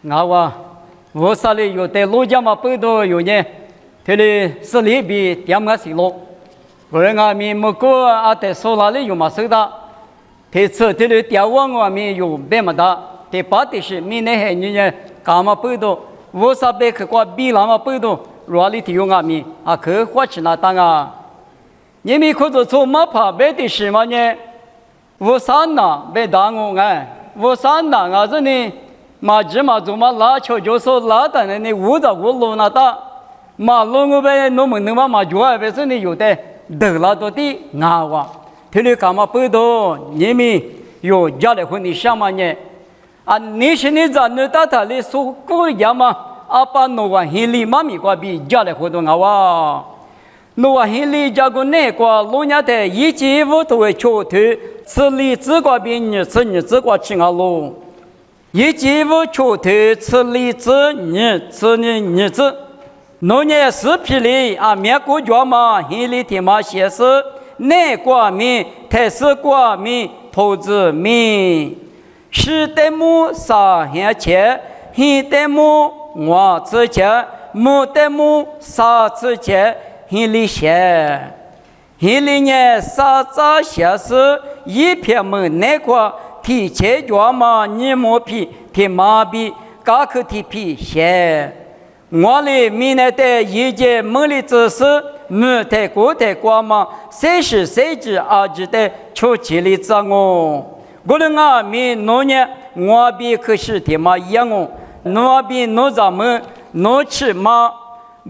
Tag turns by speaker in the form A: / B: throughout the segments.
A: 我我啥哩有在路家嘛不多有呢，这里是里比点个西路，我们咪木过啊在苏拉里有嘛收的，这次这里点我咪有别么的，这八的是咪那些人呢，干嘛不多，我啥别去过比那么不多，罗里提有我咪啊去花钱那当啊，你咪可做做嘛怕别的是嘛呢？我啥呢？别当我哎，我啥呢？我这呢？嘛只嘛做嘛拉球就说拉的呢，你捂着我路那大，嘛路我呗，我们那嘛就爱呗，是你有的得了多的啊哇，这里干嘛不多？你们有家里婚礼什么呢？啊，你是你在那大他里说过呀嘛？啊，把那个黑里妈咪过比家里活动啊哇，那个黑里家个那个老年的一季五都会抽头，吃里只过比你吃你只过吃啊喽。一季五秋头吃荔枝，你吃你吃，农业视频里啊，面国家嘛，黑里天嘛显示，内国民、台式国民、投资民，是的么啥钱钱，黑的么我之前，没的么啥之前，黑里些，黑里呢啥子显示一片门内国。提前脚嘛，你莫皮，提马比，嘎克提皮些。我哩明年的一节梦里知识，没太过太过嘛，谁是谁知二知的出去里找我。我哩俺们农业，我比可是提嘛一样哦，我比农咱们农吃嘛，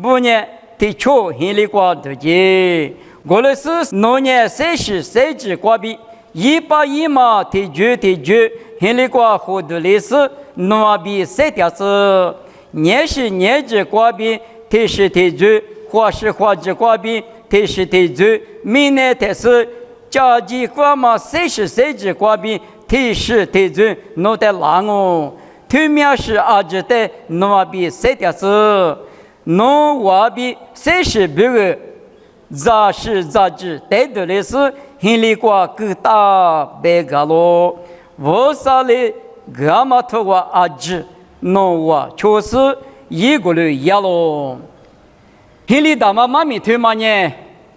A: 不呢提出黑里瓜的节。我哩是农业谁是谁知瓜比。一把一嘛，提举，黑里瓜活的历史，诺比三条子，年是年之瓜比，提是提举，花是花之瓜比，提是提举，明年提是家计瓜嘛，谁是谁之瓜比，提是提举，诺得lang哦，对面是二之的诺比三条子，诺瓦比谁是别个，咋是咋之带的历史。黑里瓜各大白嘎罗，我啥嘞？嘎嘛托个阿吉，弄我确实一个人呀喽。黑里大妈妈咪推嘛呢？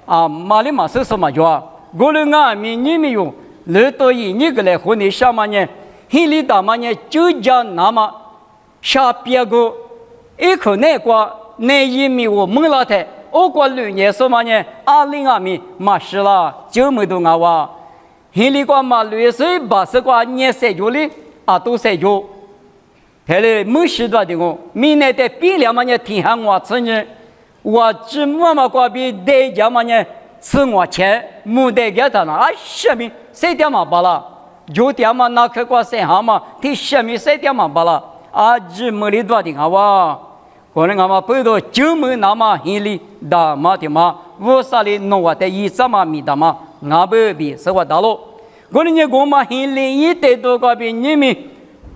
A: 啊，妈里嘛是什么叫？我嘞俺咪你咪用，来到一个来和你什么呢？黑里大妈呢就讲那么下别个一口那瓜那一米我蒙了他。我过6年什么呢？20米嘛是啦，就没多啊哇。现在过嘛6岁80过年3月里啊都3月，后来没时段的我，明年的比2嘛呢天下我吃呢，我只么嘛过比代价嘛呢吃我钱，没代价他那啊下面3点嘛罢了，就点嘛那可过3行嘛，第下面3点嘛罢了，啊只没里多的啊哇。可能俺们不多就没那么黑里大嘛的嘛，我啥里弄我的一怎么米的嘛，俺不比是我大喽。可能你我们黑里一代多个比你们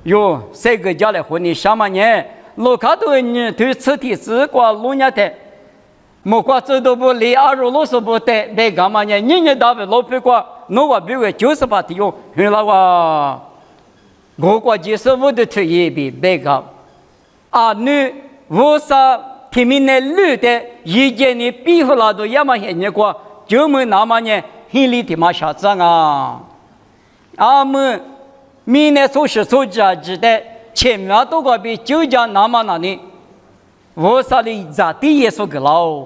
A: 有3个家来和你什么呢？路卡多你对此地是过路年的，莫过这都不离20是不得别干嘛呢？你大不老不过，弄我比如98的哟，原来我过95的退役比别个啊你。我啥平民的绿的，以前你比回来都也没现见过，就没那么呢，黑里的嘛小子啊，俺们明年所知的，前面都个比就讲那么那里，我啥的咋地也说个老，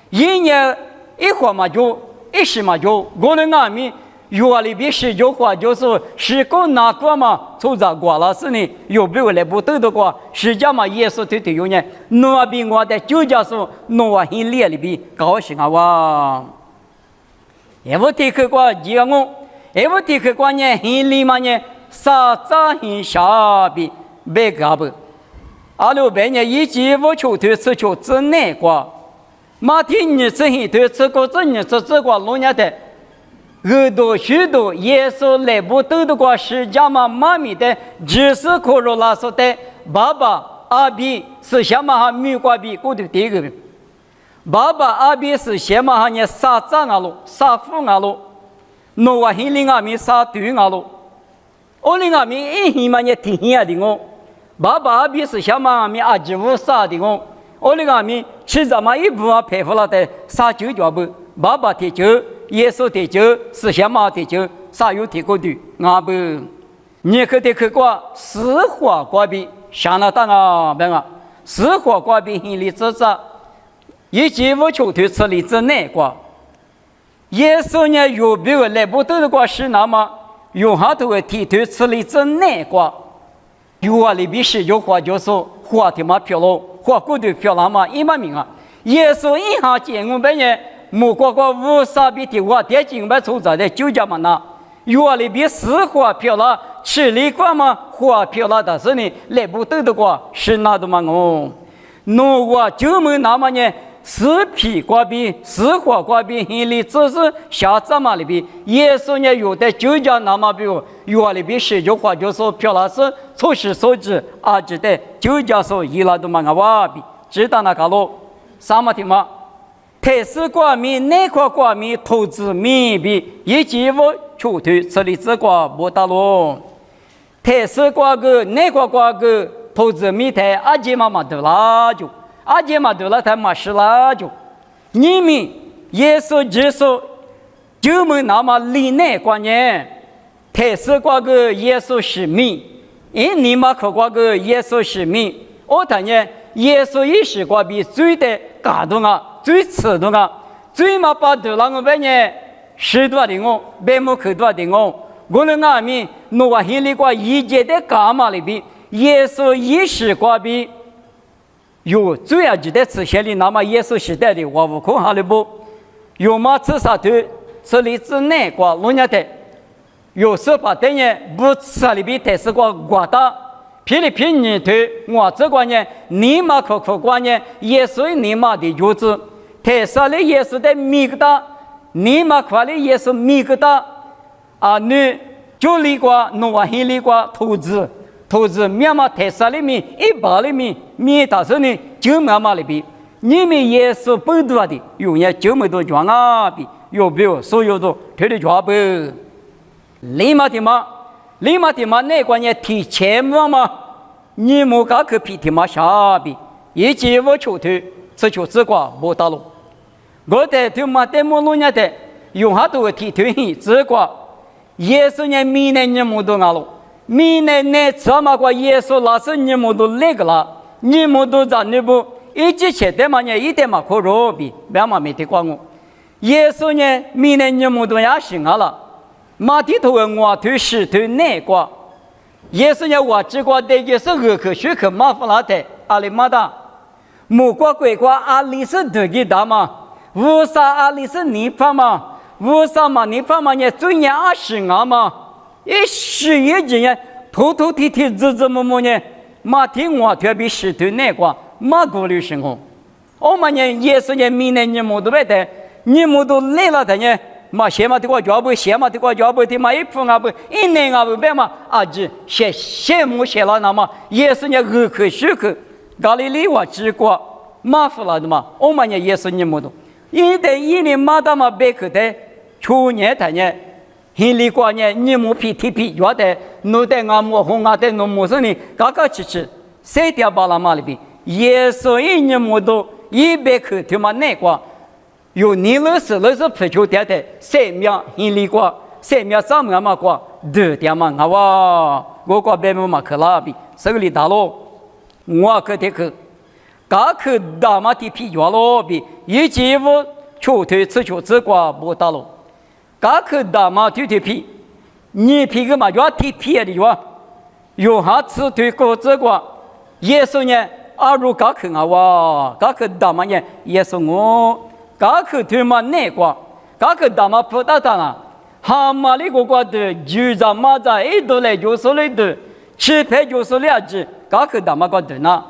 A: 一年一花嘛就一时嘛就，我的俺们。有里边19话就是是个哪个嘛，从这过了是呢，有别个来不得的过，实际嘛也是对有呢，那边我的就叫说，那我很烈里边高兴啊哇，也不提去过讲我，也不提去过呢，很里嘛呢，啥子很下边别个不，阿六百年一季我求头吃求之内过，马天你吃很头吃过这你吃过龙年的。许多耶稣来不得的过释迦妈咪的，只是可罗拉说的爸爸阿比是什么哈米瓜比过的第一个，爸爸阿比是什么哈呢？杀战啊喽，杀父啊喽，诺瓦希林阿米杀对啊喽，我林阿米一起嘛呢听下的我，爸爸比是小妈咪阿吉乌啥的我，我那个咪吃咱们一部啊佩服了的啥就叫不，爸爸的酒，耶稣的酒，是小妈的酒，啥有提过的，俺不，你可得去过实话过比，想了当啊，别啊，实话过比心里知道，一季无求推吃里之内过。耶稣呢有别个来不得的过是那么有好多个提推吃里之内过。有啊，里边是有话就说话他妈漂亮，话过度漂亮嘛，一万名啊！耶稣一下见我们人，莫过个无啥比的话，点进来出在的就叫嘛那。有啊，里边是话漂亮，吃里过嘛话漂亮，但是呢，来不得的过是那的嘛我。那我就没那么呢。是皮瓜比，是花瓜比，心里只是下怎么里边，耶稣呢有的就叫那么比如，有里边十句话就说漂亮是措施所致，啊知的就叫说伊拉都嘛个哇比，知道那个咯，什么的嘛？特斯瓜米、内瓜瓜米、投资米比，以及我出头这里只瓜不大咯，特斯瓜个、内瓜瓜个、投资米台阿吉妈妈都拉就。阿姐嘛，对了，他嘛是啦就，你们耶稣基督就没那么理内观念，特是挂个耶稣是命，因你嘛可挂个耶稣是命，我谈呢，耶稣也是挂比最的感动啊，最刺痛啊，最嘛把对了我们呢十多的我，百亩可多的我们那面诺瓦心里挂一切的干嘛里边，耶稣也是挂比。有最要记得此前的那么耶稣时代的我无可哈里不，有嘛至少对这里之内挂龙家的，有时把等于不吃里边但是挂挂的，偏里偏你对我这观念，你嘛可观念，耶稣你嘛的主子，特色的耶稣的米个的，你嘛快的耶稣米个的，啊你就里挂弄完心里挂投资面嘛特色里面100里面面大是呢就面嘛里边，你们耶稣不多的，有人就没多装啊比，有没有所有的推的装不？立马的嘛，那关键提前嘛，你莫搞去皮的嘛下比，一节我求推，这就只挂没大路。我在对嘛在马路上的，用下多提推只挂，耶稣呢明年你莫多阿路。明年呢，怎么个耶稣老师你们都那个了，你们都在那不一直切的嘛呢，一点嘛可肉比，别嘛没得管我。耶稣呢，明年你们都也行了，马蹄头我头石头内挂。耶稣呢，我只挂的也是二口血口马夫拉的阿里马达，木瓜鬼瓜阿里是得给大嘛，乌沙阿里是泥巴嘛，乌沙嘛泥巴嘛呢，最年20啊嘛。一时一几年，头提直摸呢，马蹄我特别石头那个马过滤生活。我们呢也是呢，明年你们都别的，你们都来了的呢，马先嘛的个脚步，先嘛的个脚步的嘛，一碰啊不，一年啊不别嘛，啊就先木先了那么，也是呢二口水口，咖喱里我吃过，马夫了的嘛，我们呢也是你们都，一年马到嘛别去的，去年的呢。心里挂念，你莫皮要的，弄得俺莫红啊的，弄莫是你嘎嘎吃，谁掉巴拉马里边？耶稣一年莫都100口他妈难挂，有你老是不求点的，3秒心里挂，3秒3秒嘛挂，2点嘛啊哇，我挂别嘛可拉比，这个里大咯，我可得去，嘎口大嘛的皮要咯比，一季我出头吃球只挂不大咯。嘎克大嘛推皮，你皮个嘛要提皮的哇，有下次推过这个，耶稣呢，阿如嘎克啊哇，嘎克大嘛呢，耶稣我，嘎克推嘛那个，嘎克大嘛不大了，哈嘛里个的就在嘛在一度来就是来的，吃牌就是2只，嘎克大嘛个的呢，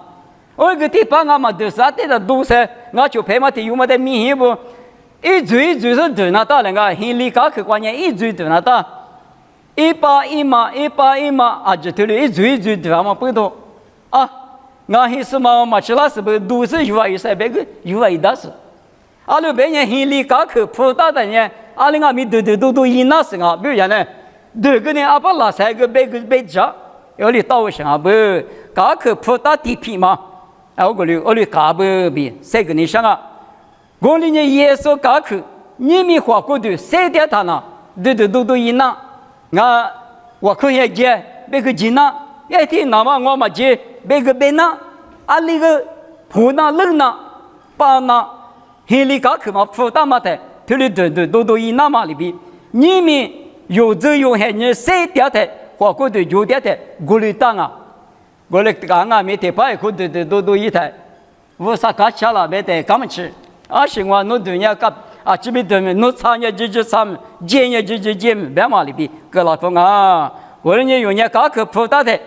A: 我个地方啊嘛都是的的都是，我就牌嘛的有嘛的明显不。一嘴是对那大人个，心里搞去观念一嘴对那大，100嘛，啊，就对了，一嘴对嘛不多啊，俺还是嘛吃了是不都是120-300个120是，阿拉别人心里搞去普大的人，阿拉俺们都一那是啊，比如呢，这个呢阿把拉3个100个100只，有里到上不，嘎克普达地皮嘛，我里嘎不比，谁跟你想啊？我里呢耶稣嘎克，你们花过的谁点他呢？都一样，我可以接，别个接呢，一天那么我嘛接，别个别呢，那个湖南冷呢，巴呢，黑里嘎克嘛，普达嘛的，这里都一样嘛里边，你们有这有还你谁点的？花过的有点的，我里当啊，我里刚没得白过的都一台，我啥干吃了没得，干么吃？是我弄对人家这边对面弄产业就产，建业就建，别嘛里边，搁老风啊，我人家用人家嘎克普达的，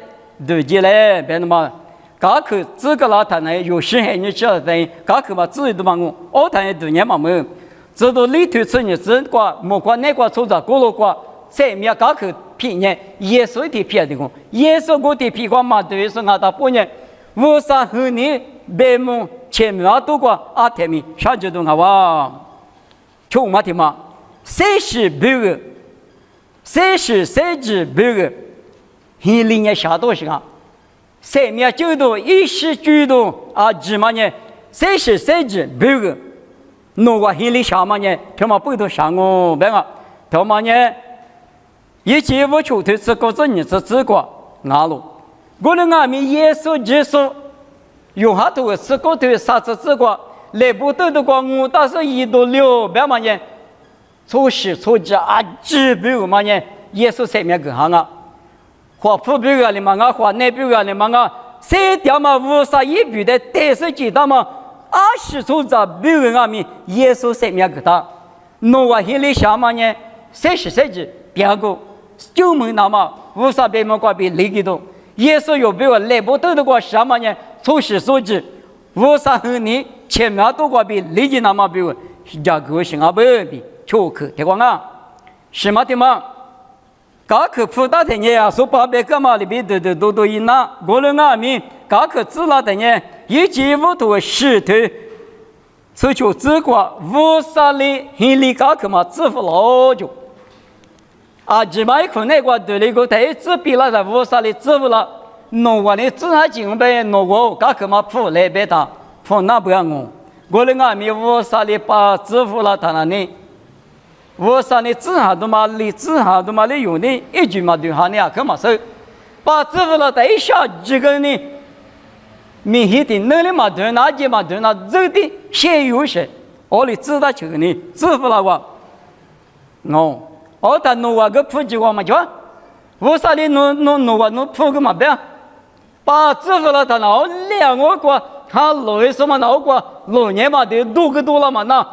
A: 对起来别那么，嘎克这个老太呢有时还你吃了等，嘎克嘛自己都忙我太也对人嘛么，这都里头吃你这瓜，莫瓜那瓜抽着锅炉瓜。在面嘎克皮呢，耶稣的皮的讲，耶稣我的皮光嘛，对是俺大半年，我啥和你白木前面多过阿天米，啥就都俺哇，就嘛的嘛，谁是别个，谁是别个，一零年下多少个，在面就多一时举动啊，芝麻呢，谁是别个，那我一零下嘛呢，他妈不都上哦，别个，他妈呢。一切我求的是个人是自个阿路，我的阿弥耶稣基督，有哈头是个头啥子自个，来不得的光我但是一到六百万年，初始初级啊，几百万年，耶稣上面个行啊，花普百个的嘛啊，花那百个的嘛啊，谁掉嘛无啥一笔的，但是记得嘛，20初级百个阿弥耶稣上面个他，那我现在下嘛呢，30级别个。就门那么无啥别么挂比离给动，耶稣有别个来不得的个什么呢？初始所致，无啥和你前面多挂比离给那么别个，价格性啊不比，巧克听光啊，什么的嘛？嘎克普达的呢，说八百个嘛里边都一样，我的阿弥，嘎克自拉的呢，一切无头石头，此求自挂无啥哩，心里嘎克嘛自负老久。芝麻一块那个对那个台子比了的无啥的支付了，弄完的只还进呗，弄我嘎克嘛付来呗他，付那不要我的阿弥无啥的把支付了他那里，无啥的只还都嘛的用的一句嘛对哈你啊可嘛是，把支付了他一下几个呢，明显的那里嘛对那几嘛对那走的先有些，我的知道这个呢支付了我。但弄我个普及我嘛就，为啥的弄我弄普个嘛别？把支付了他那两我过，他老什么那过老年嘛的多了嘛那，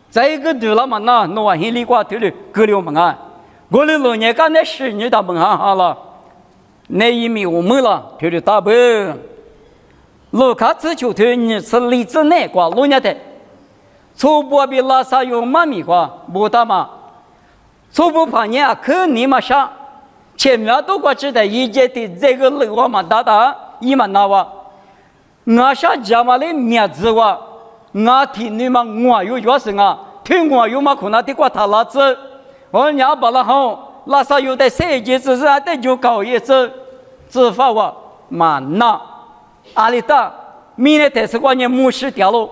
A: 再一个多了嘛那，弄我心里挂头里隔了嘛啊，我的老年干那10年他们好了，那一米我没了，头里大本，老卡只求头你是荔枝奶瓜老年的，初步比拉萨有妈咪瓜不大嘛。初步判你啊，可你嘛上，前面都过去的一节的这个路我嘛大，一嘛那哇，我上家嘛的面子哇，我听你嘛我有钥匙啊，听我有嘛可能的过他拉子，我娘把那好，拉萨有的设计只是还得就搞一次，执法哇嘛那，阿里达，明天但是关键牧师掉了，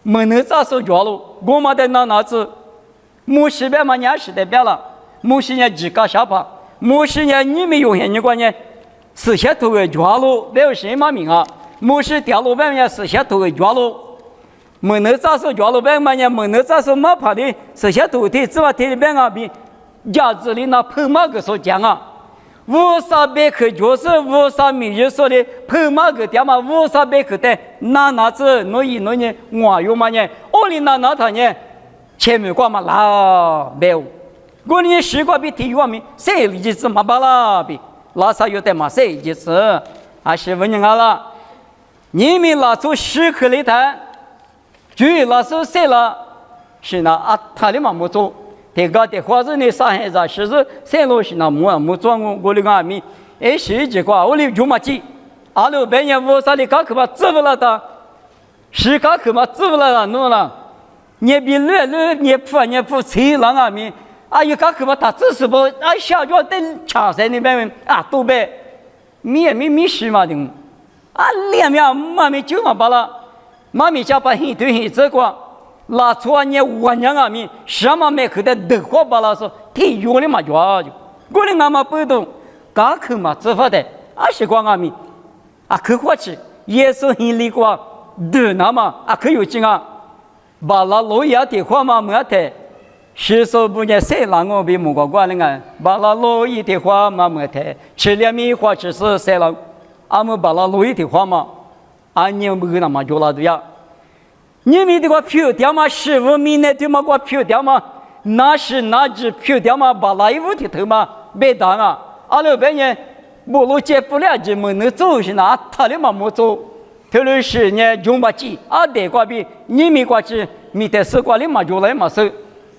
A: 没能咋手脚了，我嘛得拿子。牧师别嘛年时代变了，牧师呢几个小胖，牧师呢你们有些你关键事先头个抓路，没有什么名啊，牧师掉路边呢事先头个抓路，没能咋说抓路边嘛呢，没能咋说马爬的事先头的，只把天里边啊比家子里那跑马个说讲啊，无啥别克就是无啥名人说的跑马个点嘛，无啥别克的那子弄呢，我有嘛呢，我里那他呢。前面挂嘛老没有，我呢习惯比体育方面谁理解是嘛巴拉比，拉萨有的嘛谁理解是，还是问人家了，你们拿出10克来谈，就那时候谁了，是那他的嘛没做，这个的或者呢上海子是谁了是那没做我的阿弥，是这个我的就嘛记，阿罗半夜我啥的搞去嘛支付了他，10搞去嘛支付了弄了。你比你不吹了啊咪啊！有个可把他只是不啊小脚等茶山那边啊都呗，米是嘛的，啊，两面妈咪就嘛罢了，妈咪家把很多很这个，拉出来呢，我娘啊咪，什么没去的德国罢了说，挺用的嘛就，我的俺们不懂，刚去嘛执法的，习惯俺们，去过去，也是很离过，对那么可有劲啊，把那老爷的话嘛没得。是说不呢，谁让我被木瓜管了啊？把那老一的话嘛没得，吃了米花只是谁让？俺们把那老一的话嘛，俺娘不那么就那对呀。你们的话票掉嘛，15米内对嘛个票掉嘛，那是那只票掉嘛，把那一屋的头嘛别当啊！俺老百姓不如接不了这么能走是哪？他的嘛没走，特别是呢用不起，得过比你们过去，没得事过的嘛就来嘛是。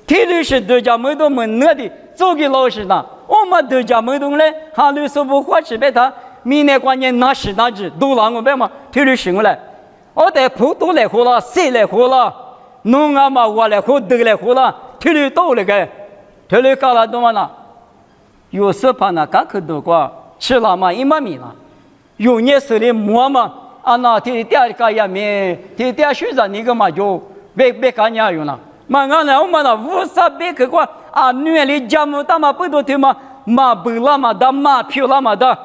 A: 特别是大家没都没那的，走给老师呢，我们大家没动嘞，还有什么话去别他，明年过年那是那只都让我别嘛，特别是我来，我得普都来喝了，谁来喝了，农啊嘛我来喝，都来喝了，特别多那个，特别搞了多嘛呢，有时怕那刚去多过，吃了嘛一毛米了，有年手里摸嘛，那第二个也没，第二学生那个嘛就别干家用了。嘛，俺来我们那无啥别个过女里家母大嘛不多的嘛，马不那么大，马票那么大，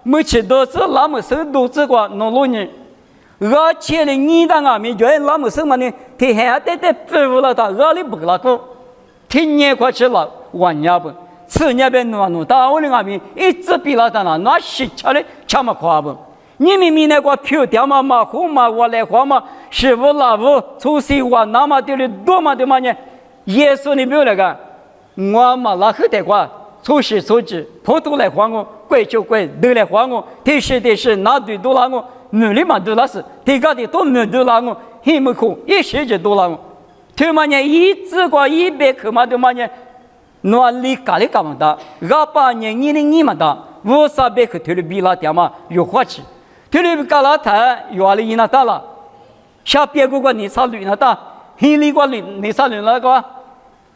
A: 没吃多是那么少都吃过农路呢。而且呢，你当俺们觉得那么少嘛呢，他还得服务了他，俺里不那个，天年过去了，晚年不，次年别弄到我的俺们一直比那他那是吃的吃么快不？你们那个票掉嘛嘛红嘛我来花嘛，是否那我出席我那么的多嘛的嘛呢？耶稣你没有那个，我嘛那很得过，出席出席，普通来花我，贵就贵，都来花我，提示那对都拿我，努力嘛都那是，提高的都没都拿我，很没苦，一时就都拿我，他嘛呢一直过100克嘛的嘛呢，我离家里干嘛的，28年你嘛的，500克头的比那点嘛有花吃。特别搞了他原来伊那大了，下边个你啥绿那大，黑里个你啥绿那个，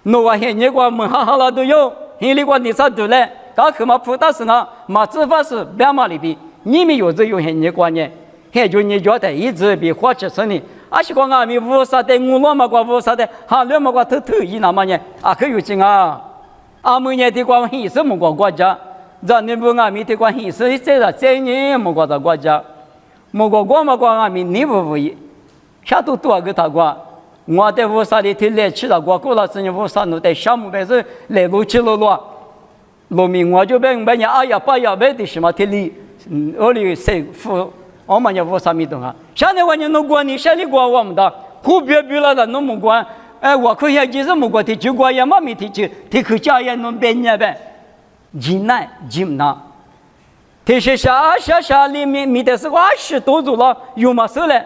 A: 那我现在个门哈了都有，黑里个你啥都来，刚去嘛普大市场，嘛执法是两码里边，你们有这有现在个呢，还就你觉得一直比花吃生的，是讲俺们无啥的，我那么个无啥的，还两么个头一那么呢，可有劲啊，俺们呢的个很什么个国家。咱你不俺们的关系是这年没过到国家，没过我们过俺们你不会，下都多个他过，我在乌沙里头来吃到过，过了3年乌沙弄在项目本身来路去路，路面我就别人呀8呀别的什么的里，我里谁付我们也乌沙没动啊，现在我你弄过你现在过我们的，湖边了的弄没过，我可以就是没过的就过也没的去，的去家也弄别人呗。济南，这些下里面没得是20多组了，有嘛事嘞？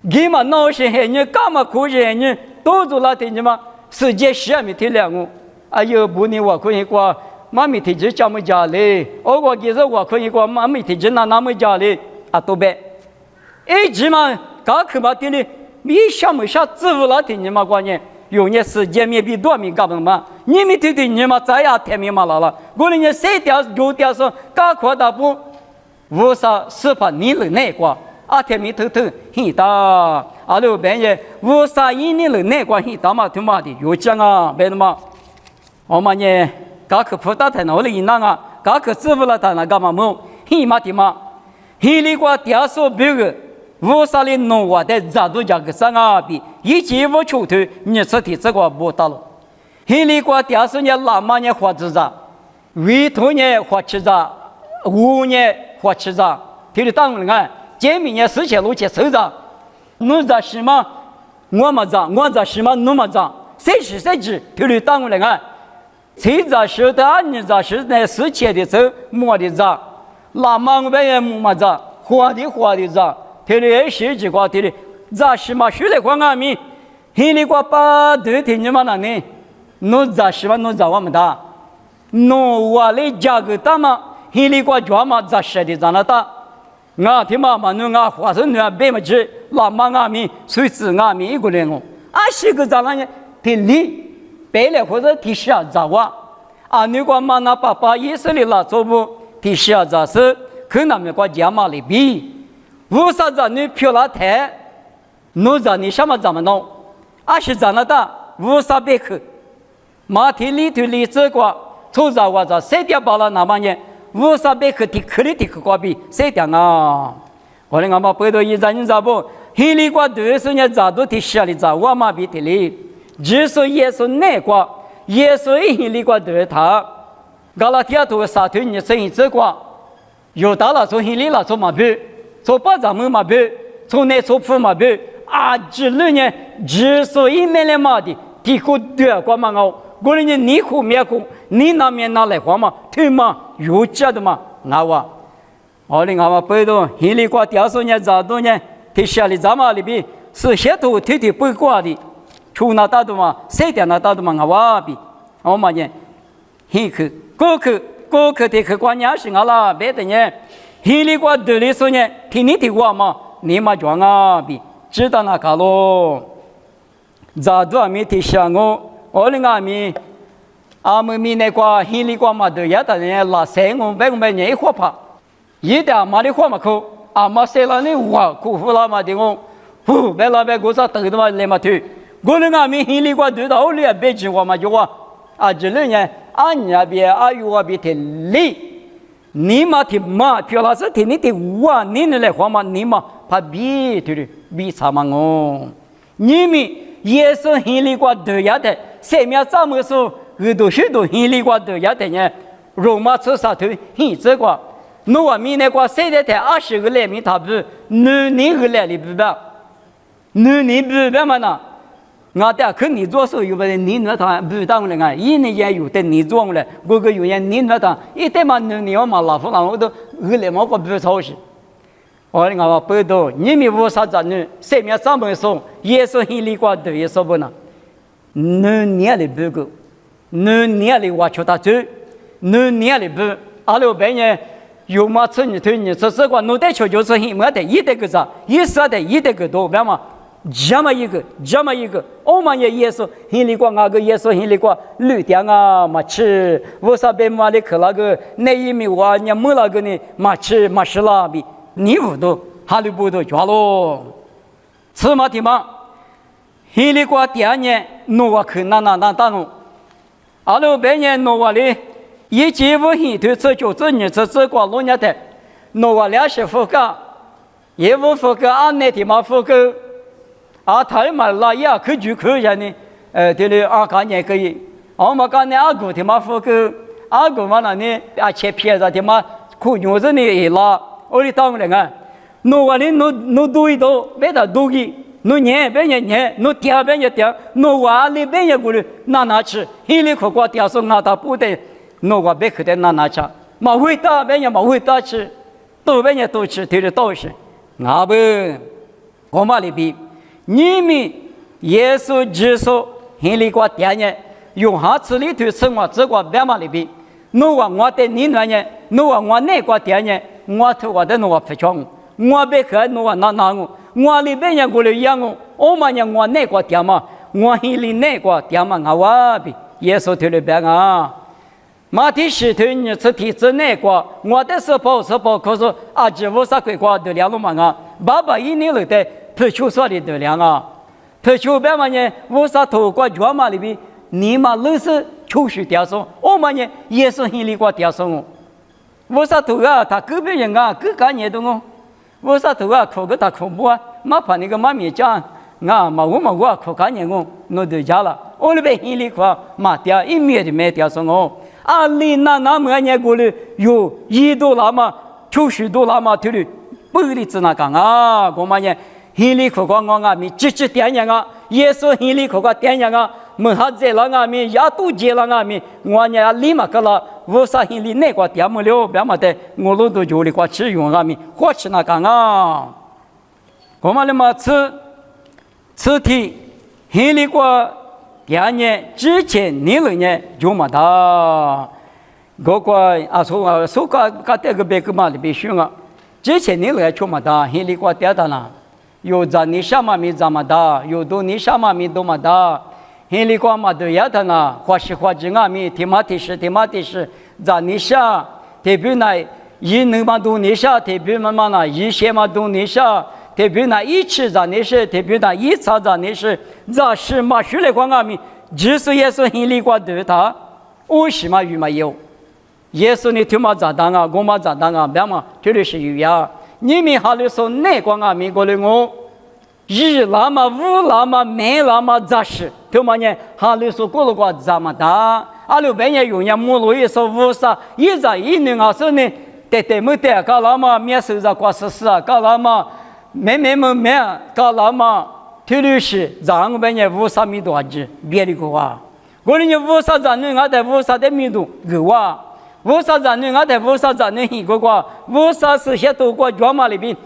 A: 给嘛闹些黑人，干嘛苦些人多组了，听见吗？世界上面听两个，有不呢？我可以过，妈咪听见讲么讲嘞？我其实我可以过，妈咪听见那么讲嘞，都别，起码刚去嘛听的，你想没想支付了听见吗？关键。有年时间面比多米干嘛？你们对你们再也天明嘛了。我呢谁掉有掉说刚扩大不，无啥是怕你了那个天明头很大，六半夜无啥一年了那个很大嘛，他妈的有讲啊，别的嘛，我们呢刚去普大台那里那个，刚去支付了他那干嘛么？很嘛的嘛，很里个掉说别个。无啥的弄我的咋都讲个啥啊比一起我出头你吃的这个不到了，黑里过第二十年拉马年花枝子，尾头年花枝子，5年花枝子，听得当人见面年4千多钱收着，弄着什么我么着，我着什么弄么着，谁是谁知听得当人谁着收的你着是那4千的走没的着，拉马我也没着，花的着。听的些几个听的，咋什么学来光俺们，黑里个把对听你们那呢？弄咋什么弄咋我们的？弄我来加个大嘛，黑里个抓嘛咋说的咋那大？俺听嘛弄俺花生女别么去，拉嘛俺们随时俺们一个人哦，是个咋那呢？听你白了或者听下咋哇？那个嘛那爸爸也是的啦，做不听下咋是？可那么国家嘛里比，为啥子你漂拉台，侬让你什么怎么弄？而是怎么的？为啥别去？马蹄里头里这个，从啥我这谁点把了那么呢？为啥别去的去里的去过比谁点啊？我们嘛背到一张你咋不？黑里国对是呢咋都的下里咋我嘛比的哩？只是耶稣那个，耶稣一黑里国对他，加拉提亚头沙头你生意这个，有大了从黑里了从嘛比，从巴掌门嘛比，从那从铺嘛比，啊，只能呢只是一面来嘛的，提过对过嘛我。过来人你苦面苦，你那面拿来花嘛？对嘛？有价的嘛？那哇，我们嘛背到黑里国第二十年咋多年？提下里咱们里边是些头天天背过的，出那大的嘛，谁点那大的嘛？我哇比，我嘛呢，黑去过去的去关键是我啦，别的呢，黑里国对里说呢，听你的话嘛，你嘛装啊比，知道那个咯，咋多没提下我。我们阿弥，阿弥弥那个黑里国嘛，都也得人拉三我们年火怕，一点嘛的火嘛口，阿妈谁让你哇苦苦啦嘛的我，别老别过啥等的嘛来嘛推，我们阿弥黑里国对到里别句话嘛就话，啊这里呢，俺那边阿有我边的里，你嘛的嘛，漂亮是的你的哇，你那来话嘛，你嘛怕比对的比啥嘛我，你们也是黑里国对呀的。前面咱们说，很多黑里国都要的呢，罗马车上头黑这个，侬话明那个现在才20个来名他不，你个来里不吧？你不吧嘛呢？我的可你做手有不的，你那他不当了啊，一年也有的你做了，各个有人你那他一代嘛你要嘛老夫老我都个来嘛个不操心。我讲我报道，你们为啥子呢？前面咱们说，也是黑里国都也说不呢？你年里不够，你年里我求他走，你年里不，阿拉别人有嘛吃你推你吃这个，侬得求就是很没得一得个啥，一说的一得个多，别嘛，这么一个，我们也是黑里国那个也是黑里国绿点啊嘛吃，为啥别嘛的去那个那一米哇，你没那个呢嘛吃嘛吃啦比，你不都哈里不都抓咯，吃嘛的嘛。黑里国第二年，诺瓦去那当中，阿拉别人诺瓦里，一节五黑头这就是你这个老年的，诺瓦20副个，也5副个，俺那地方副个，啊他嘛那也可就可以呢，对了，俺干年可以，俺们干年阿姑地方副个，阿姑嘛那呢，啊切片子地方苦牛子呢也拉，我里当人啊，诺瓦里侬多一多，别的多的。侬年别年，侬点别点，侬娃里别也过来拿吃，黑里可过点说俺他不得，侬娃别去的拿吃，马会打别也马会打吃，多别也多吃，对的都是，俺不，我嘛里边，你们耶稣基督黑里过点呢，用下次里头生活这个别嘛里边，侬娃我的你那呢，侬娃我那个点呢，我头我的侬娃不强，我别去侬娃拿我。我里边人过来养我嘛人我那个点嘛，我黑里那个点嘛，我哇比耶稣头里边啊，马蹄石头你吃蹄子那个，我的是包，可是阿姐我啥鬼瓜得了嘛啊，爸爸一年了的不求说的得了啊，不求别嘛呢，我啥头瓜脚嘛里边，你嘛老是求学点说，我嘛呢也是黑里个点说我啥头啊，他隔壁人啊，各干年的我。我啥头啊？考个大考不啊？马怕那个马面讲，啊我考干年我弄对家了。我那边黑里块马掉一面的没掉说我，啊你那么年过来有$1嘛，$90嘛，对的，不里只那讲啊，我嘛呢黑里块我啊咪直点样啊，也说黑里块点样啊，没哈子了啊咪，也都接了啊咪，我呢立马个了。我啥黑里那个点么了，别么的，我老多家里瓜吃用啊咪，花吃那干啊。我们那么吃的黑里瓜点呢，之前年了呢就没得，个说个这个别个嘛的别选啊，之前年了就没得，黑里瓜点的啦，有在你什么咪怎么的，有多你什么咪都没得。黑里瓜嘛都要的呢，花枝啊咪，提马提是，在你下，特别呢，一能嘛都你下，特别嘛那一些嘛都你下，特别那一吃在你是，特别那一擦在你是，这是嘛学来光阿米，就是耶稣心里过对他，为什么有没有？耶稣你听嘛咋当啊，我嘛咋当啊，别嘛，这里是有呀。你们哈里说哪光阿米过来我？一拉嘛五拉嘛没拉嘛咋是？听嘛呢？哈里说过了过咋么大？阿六半夜用人母路一说五啥，一在一年啊说呢，得没得，搞那么免收入挂实施啊，搞那么没，搞那么推律师，让我半夜五啥米多少别的个啊？我呢五啥咱呢，俺在五啥的米多够啊？五啥咱呢，俺在五啥咱呢一个个，五啥是些多个专门里边。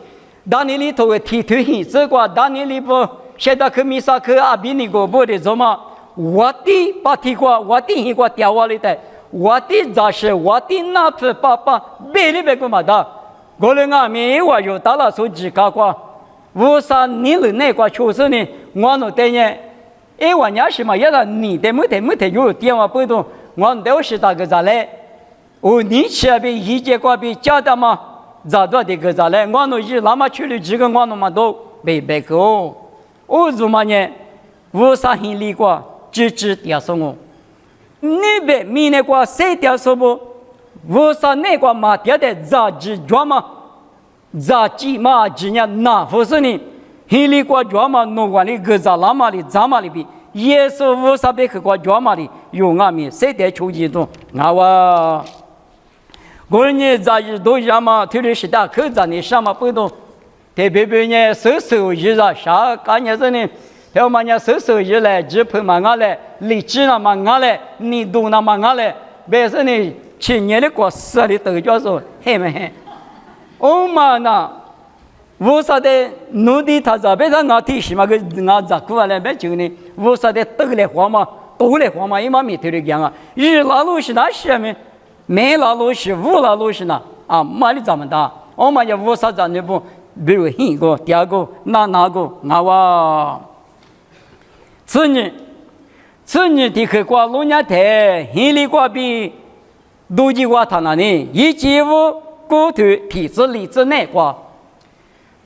A: 当年里头的提推行，这个当年里不现在去米萨去阿比尼个不的做嘛？我的把提过，我的一个掉下来的，我的咋是我的那次把别里边个嘛的，我们阿米我有打了手机搞过，五啥你了那个确实呢，我那等呢，哎我伢是嘛，也是你的没得有电话不动，我都是大个咋嘞？哦，你去比一节过比加的嘛？咋多的个咋嘞？我那一那么去了几个我那么都没白个，我怎么呢？五啥心里过，支点什么？你别明那个谁点什么？五啥那个嘛点的咋子做嘛？咋子嘛？今年哪不是呢？心里过做嘛？弄完的个咋那么的咋么的比？也是五啥别去过做嘛的？用俺们谁点出去做？我。过年在一都一样嘛，特别是大口罩呢，什么不懂。特别呢，手一热，啥干年子呢？要么呢，手一来，只碰嘛俺来，荔枝那嘛俺来，你都那嘛俺来，别是呢，去年的过死的都叫做嘿没嘿。我嘛那，我说的奴的他这边上俺提什么个俺咋过来别就呢？我说的都来慌嘛，一毛没头的讲啊，日拉路是哪些没？没拉路是五拉路是呢啊，买的咱们大，我们也五啥咱那不，比如一个、第二个、哪个，我此年的去过龙年台，心里过比都计划他那里，一季五骨头体质理智内挂，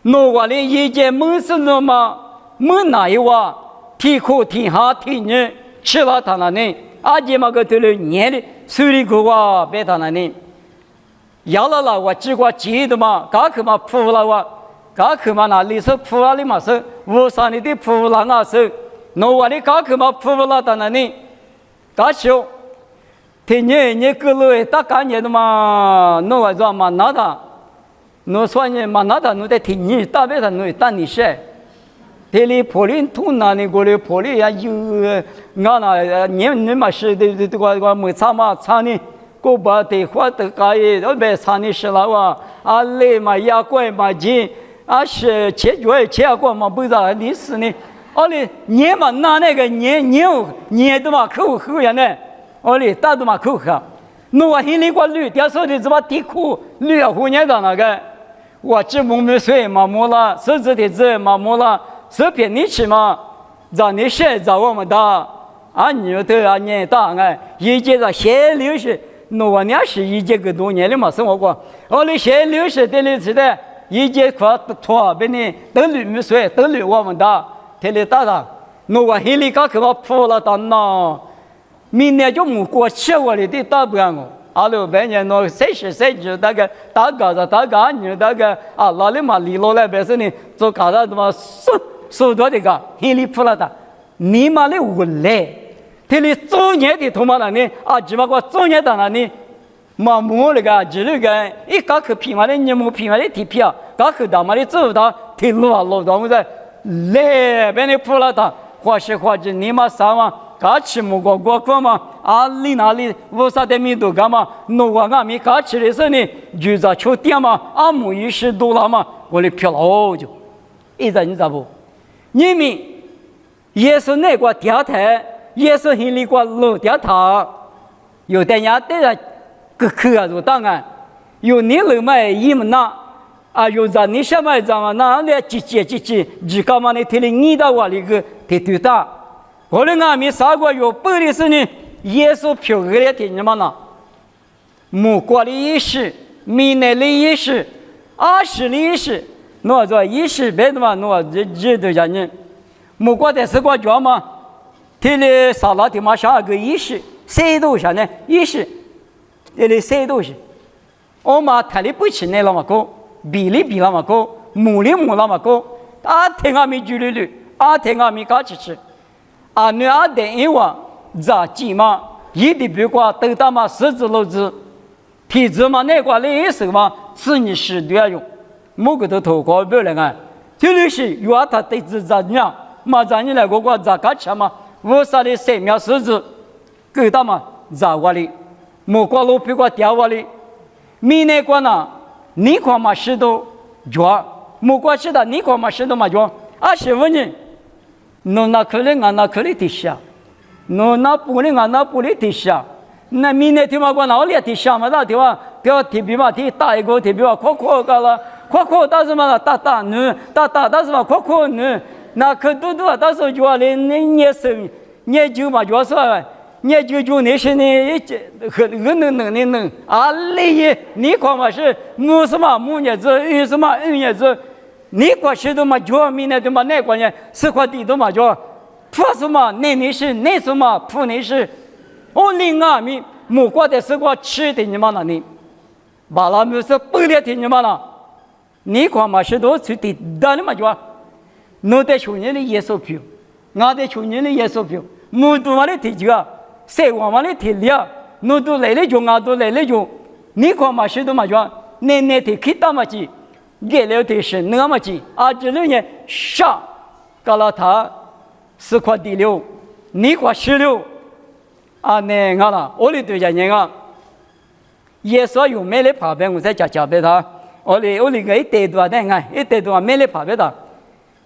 A: 那我的一件门是那么门哪一哇，体苦体下体热，吃了他那里。阿姐嘛个对了年的手里个哇，别他那里，要了我几个记得嘛，刚去嘛铺了我，刚去嘛那里是铺了的嘛是，五三里的铺了那是，那我的刚去嘛铺了他那里，刚修，天你个路大干年的嘛，那我说嘛那他，那说你嘛那他那得天你大别他那大你些。这里破林土那里过来破林呀有，俺那你嘛是的这个没差嘛差呢，过把的花的干耶，都别差你是了哇，啊累嘛呀怪嘛紧，啊是切过嘛不知道你是呢，哦嘞你嘛拿那个你都嘛口喝呀呢，哦嘞大都嘛口喝，那我心里过绿，点说的怎么地苦绿啊胡年的那个，我只摸没水嘛摸了，手指的指嘛摸了。这边你去嘛，让你写让我们打，啊你都啊你打哎，一节个写60，那我俩是一节个多年的嘛生活过，我的写60的里是的，一节快错别你都绿没水，都绿我们打，天里打上，那我心里刚去我破了单呐，明年就没过去我的打不干我。阿六半年那谁那个打嘎子你那个啊哪里嘛离落来别是呢做嘎子嘛手多的个心里破了的你嘛的无赖这里做年的他妈的呢啊只不过做年的那呢嘛摸那个只那个一刚去皮嘛的你摸皮嘛的提皮啊刚去打嘛的走的提路啊路到我在来别的破了的或是你嘛啥嘛刚吃木过嘛，啊里哪里五啥的米都干嘛？弄我俺们刚吃的时候呢，就在秋天嘛，啊木10多了嘛，我的漂了就，一直你咋不？你们也是那个调台，也是心里个老调台，有的人对着个口啊做档案，有你老买一么拿，啊有在你什么怎么那来几干嘛呢？听了你的话那个太对的。我的俺们3个月8的时呢，耶稣飘过来听你们呢，没过的意思，明年的意识，20的意识，我说意识别的嘛，我这都讲人，没过的是过脚嘛，这里啥那地方上个意识，谁都想呢意识，这里谁都是，我嘛台里不起来了嘛高，比例比了嘛高，母力母了嘛高，啊听阿咪举例率，啊听阿咪搞起吃，啊你啊等一晚咋几嘛，一的别过都他妈十字路子。体质嘛，那个那时候嘛，是你是对啊用，某个都投稿不来啊，就是有他对子咋样，马上你来个咋搞钱嘛，我啥的生命十字，给他嘛咋个的，莫过路比过掉我的，明年过呢，你看嘛石头脚，莫过是的，你看嘛石头嘛脚，20分侬那可能俺那可能底下，侬那不能俺那不能底下。那明年听嘛过哪里提下嘛？那地方叫提比嘛提大一个提比嘛，扩个了，扩但是嘛大呢，大但是嘛扩呢，那可多但是就话你年生年就嘛就说年就那些呢，很能啊嘞，你看嘛是母什么母年子，日什么日年子，你过去都嘛就明年都嘛那过年4块地都嘛就，铺什么那是那什么铺那是。我另外面木瓜的是我吃的你妈那里，把那没是不了的你妈那，你看嘛是都去的，但你嘛就，侬在去年的耶稣票，我在去年的耶稣票，木都嘛的提这个，谁我嘛的提了，侬都来了就我都来了就，你看嘛是都嘛就，那的去打嘛去，给了的是那嘛去，啊这里呢杀，搞了他4块地了，你块16。啊，那个啦，我哩对家人啊，耶稣有没来爬边，我在家边他，我哩个一代多的啊，一代多没来爬边的，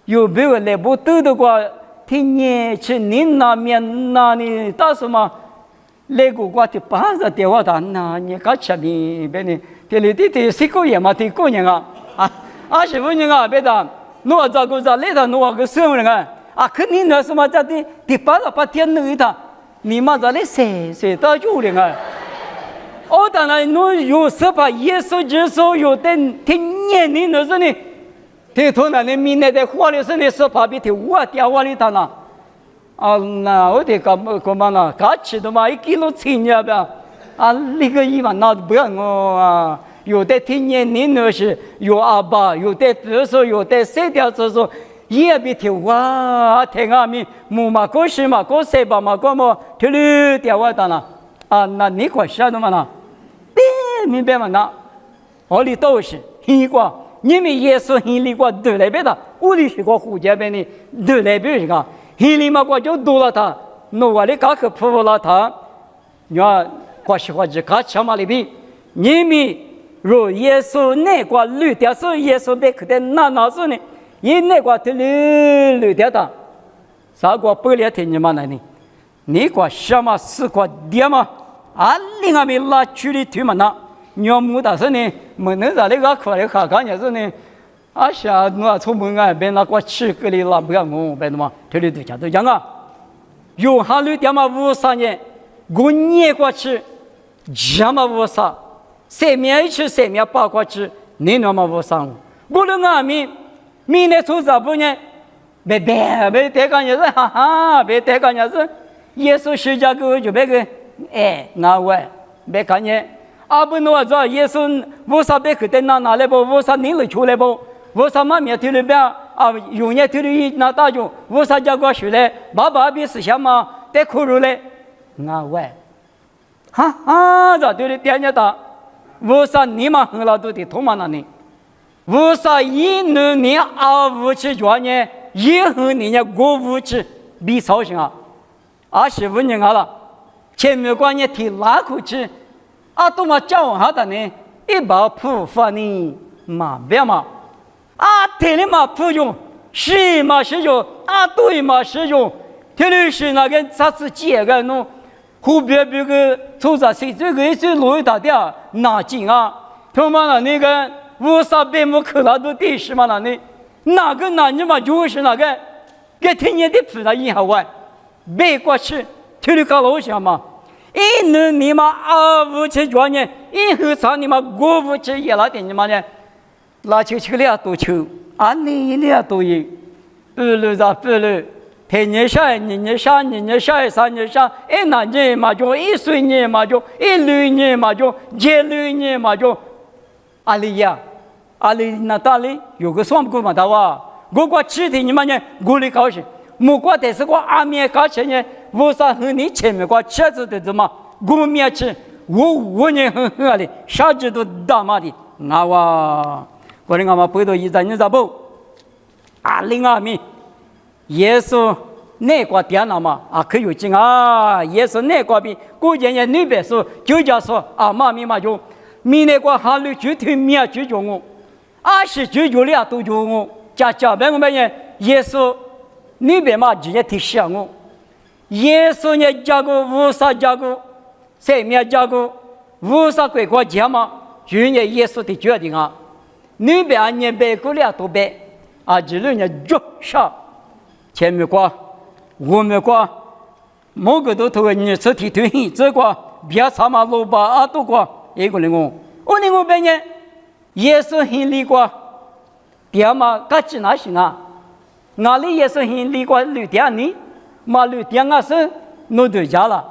A: 有没有来不多的话，听年去您那面那里打什么？来个话的把着电话打，那你搞吃面边的，这里的10个月嘛，的个人啊，20分人啊，别的，我这个在来的，我个什么人啊，肯定那什么在的把着把天弄一他。你妈在那谁到就了啊？我当然侬有时把耶稣基督有的听年龄的时候呢，听头那你明年在花里时呢是怕比听我掉我里头呢。啊，那我得干嘛呢？搞起的嘛，1kg称呀吧？啊，那个一万那不要我啊！有的听年龄的是有阿爸，有的比如说有的谁掉这说。也别听哇，听阿咪木嘛过是嘛过谁吧嘛过么，听了电话打了啊，那你快晓得嘛那，明白嘛那，我里都是听过，你们耶稣听里过都来别的，我里是个胡家边的都来别是个，听里嘛过就多了他，那我里刚可服了他，你看过喜欢就看起码里边，你们若耶稣那个绿的是耶稣别可的那是呢。因那个的绿的的，啥个不了听你妈那里？你个什么4块地嘛？啊，另外面拉去的推嘛那，你要木大声呢，没能在那个块里看看也是呢。啊，下我从门外边那个吃个里拉不要我别的嘛，推的对家都讲啊，有哈绿的嘛53年，我年过去，什么53，3面1吃3面8块吃，你那么53，我的阿弥。明年初3不呢？别得干也是，哈哈，别得干也是。耶稣十架个就别个，那我别看见。阿不诺说耶稣为啥别个在拿来不？为啥你来出来不？为啥妈面头里边啊？有年头里拿大酒，为啥叫我出来？爸爸别思想嘛，得哭出来。那我，哈哈，这对的点点大。为啥你们很老多的痛嘛那里？为啥1年25起转呢？1和你呢5起比操心啊！25年了，前面关键提哪口气？啊，都嘛讲好的呢，一把普发呢嘛别嘛，啊，天里嘛普用，是嘛是用，啊对嘛是用，天里是那个啥子几个弄，后边别个从啥谁这个一直路一大点拿紧啊，他妈那个。为啥别没看到都第10嘛？那你哪个男人嘛就是那个，给天年的菩萨以后啊，别过去，听你搞老乡嘛，一能你嘛无去专业，一后场你嘛我无去也拉点你嘛呢？拉球球了多球，你了多有，不如咋不如？天年下，年下，年下，三年下，那年嘛就一岁年嘛就一六年嘛就一六年嘛就，阿里呀，阿里那大里有个双股嘛的哇，我过7天你们呢，我里高兴。莫过但是我阿面搞起呢，我啥和你前面过车子的怎么？我面去，我呢很啊哩，啥子都大妈的，哇！我的阿妈背到一张你咋不？另外面，耶稣那个电脑嘛可有劲啊！耶稣那个比古人也女别说，就叫说妈咪嘛就，米那个哈律就听米就叫我，20就俩都叫我，加别个么呢？耶稣。你别嘛直接提醒我，耶稣呢加个无啥加个，谁面加个无啥鬼国家嘛？就呢耶稣的决定啊！你别按年别过了都别这里呢就啥，前面过，后面过，某个都头你身体推这个别差嘛路吧都过一个人我另外边呢，耶稣很离过，点嘛干起哪行啊？哪里也是很离过旅店呢？嘛旅店是弄对家了，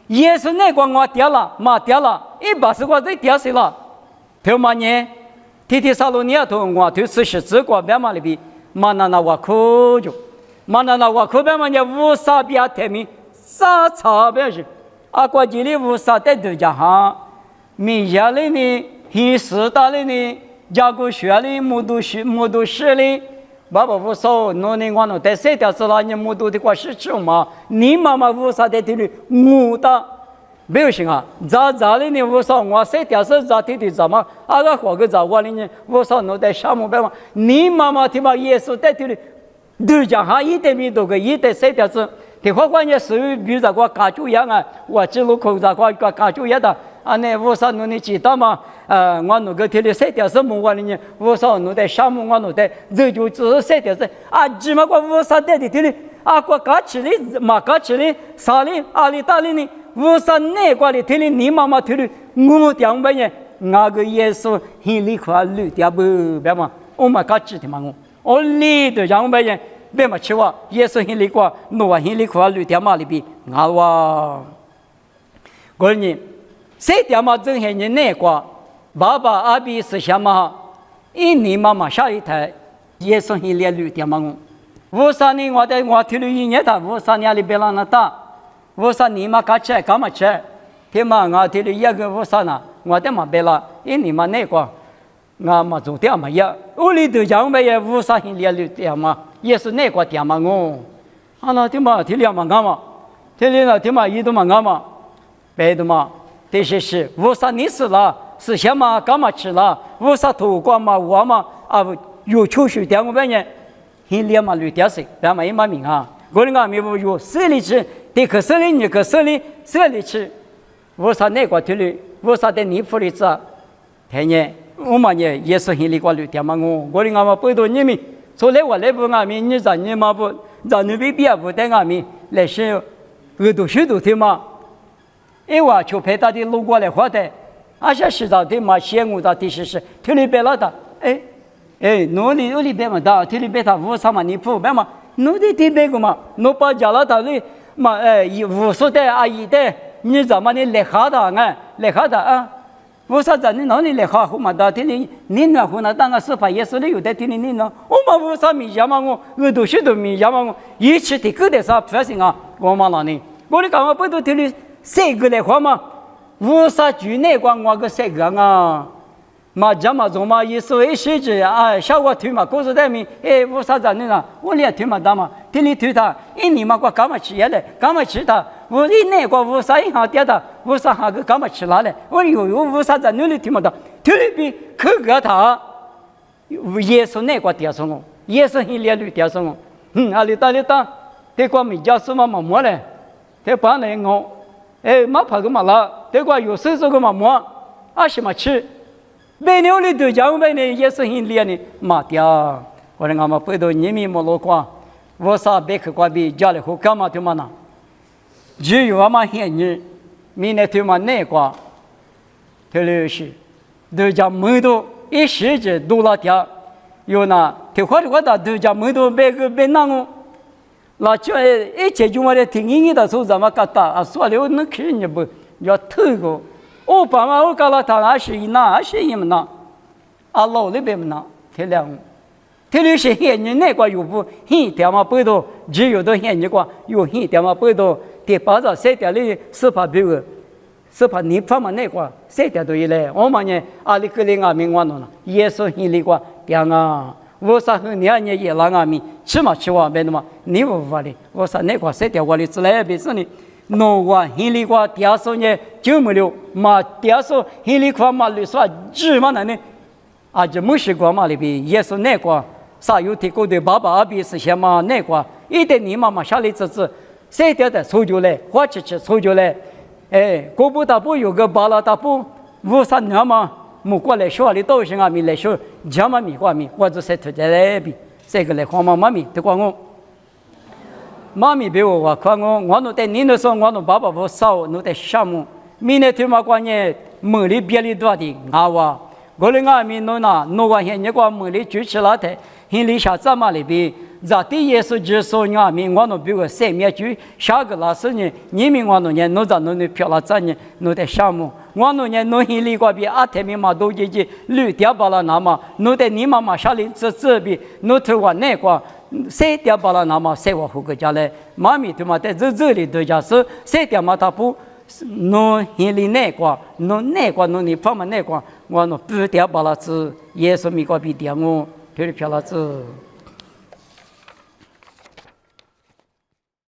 A: 也是那个我掉了，嘛掉了，180块再掉死了。头嘛呢，天天沙路你头我头40只个别嘛里边，嘛那我可就，嘛那我可别嘛呢无啥别太明，啥差别是？国际里无啥在对家哈，民间里呢，很时代里呢，家国学里木都市里。爸爸无少，农民我弄在谁条是啦？你木头的瓜是吃嘛？你妈妈无啥在地里木的，没有行啊？咋的呢？无少我谁条是咋地的咋嘛？个活个咋我的呢？无少弄在沙漠边嘛？你妈妈他妈耶稣在地里，都讲哈一点米多个，一点谁条是？的话关键是比如说家酒一样啊，我记录口咋个家酒一样的。那无啥弄你知道吗？我那个天里谁条是木我的呢？无啥弄在沙漠我弄在，这就只是谁条是起码我无啥在的天里我家起里嘛家起里啥里里大里呢？无啥那个的天里你妈妈天里我讲白呢？那个耶稣很厉害绿的不别嘛？我嘛家起的嘛我里头讲白呢？别嘛去哇！耶稣很厉害，我很厉害绿的嘛里边哇！我呢？谁dia嘛正些人那个爸爸阿比是什么？你妈妈下一台也是很烈绿的嘛我啥呢？我听了一年他我啥年里别让他打，我啥你嘛干嘛吃？他嘛我听了一个我啥呢？我的嘛别了，你嘛那个我嘛做点嘛呀？我里头讲没也我啥很烈绿的嘛，也是那个点嘛那他嘛听了嘛干嘛？听了他嘛一都嘛干嘛？别的嘛。这些是无啥你死了，是什么干嘛吃了？无啥土瓜嘛我嘛有秋水点我们呢，很烈嘛绿点水，别嘛一嘛名啊！我那个没有设立吃，这个设立你个设立吃，无啥那个土里，无啥的你福利子，天呢我嘛呢也是很离过绿点嘛我那个嘛不多你们，所以我来不俺们你咱你嘛不咱那边别不带俺们来是读书读的嘛。我就陪他的路过来活的，些洗澡的嘛，嫌我的的是，天里别了的，农里别嘛的，天里别他无啥嘛，你不别嘛，农的地别个嘛，农把家了的里嘛，50的阿姨的，你怎么你来哈的来哈的无啥子你哪里来哈好嘛的，天里你那湖那当个司法也是里有的天里你呢，我嘛无啥米家嘛我都许多米家嘛一起的个的啥发生我嘛那里，我的干嘛不都天里。谁个来话嘛？无啥局内关我个谁个嘛家嘛做嘛意思一些子小我推嘛，告诉他们无啥子呢？我连推嘛打嘛，天里推他，你嘛我干嘛吃嘞？干嘛吃他？我那个无啥一下跌的，无啥哈个干嘛吃啦嘞？我有无啥子你推嘛的？推里边可个他，也是那个跌上我，也是很烈绿跌上我。里打，这个没家什么么嘞？这帮人我。马跑个马拉，这个有时候个马摸，什么吃？每年里头讲每年也是很烈的马掉。我说俺们背到你们没落过，我啥别去过比家里好干嘛的嘛呢？只有俺们现人，明年他们那个，他就是都叫门徒一时就多了点，有那他或者都叫门徒别那个，那就一切就我的听音乐的时候怎么搞的啊？说了能看你不要透过，我爸妈我搞了他那是那是你们那，啊老那边那，他俩。特别是现在那个有不现点嘛不多，只有到现在个有现点嘛不多，第八个谁点哩是怕别个，是怕你方嘛那个谁点都一来，我们呢阿里克里阿明我弄了，耶稣现里个点啊，我啥和你阿你也拉阿明，起码去话别的嘛，你不法的，我说那个谁点我哩自来别说你，弄个现里个点数呢就没了，嘛点数现里个嘛哩说只嘛那呢，啊就没习惯嘛里边耶稣那个。啥有提过的爸爸阿比是什么那个，一点你妈妈下里子，谁点的抽就来，花吃抽就来，哎，国不大不有个巴拉大不五三年嘛，木过来说里都是阿米来说，家妈咪过米，我就是出来比，这个来黄妈咪，对光我，妈咪比我看我弄在你那时候我弄爸爸我少弄在项目，明年他妈关键梦里别里多的阿娃，我的阿米弄那弄完现在个梦里举起来的。现里下怎么里边，在第一次就说阿米，我弄比如三面就下个老师呢，你们我弄呢，弄在弄的漂亮子呢，弄在项目，我弄呢弄现里个比阿天明嘛都姐姐绿掉巴拉那么，弄在你妈妈下里这边，弄头我那个谁掉巴拉那么谁我后个家来，妈咪他妈在这里都家是谁掉嘛他不。弄现里那个，弄那个弄你方嘛那个，我弄不掉巴拉子，也是米个比掉我。漂亮子。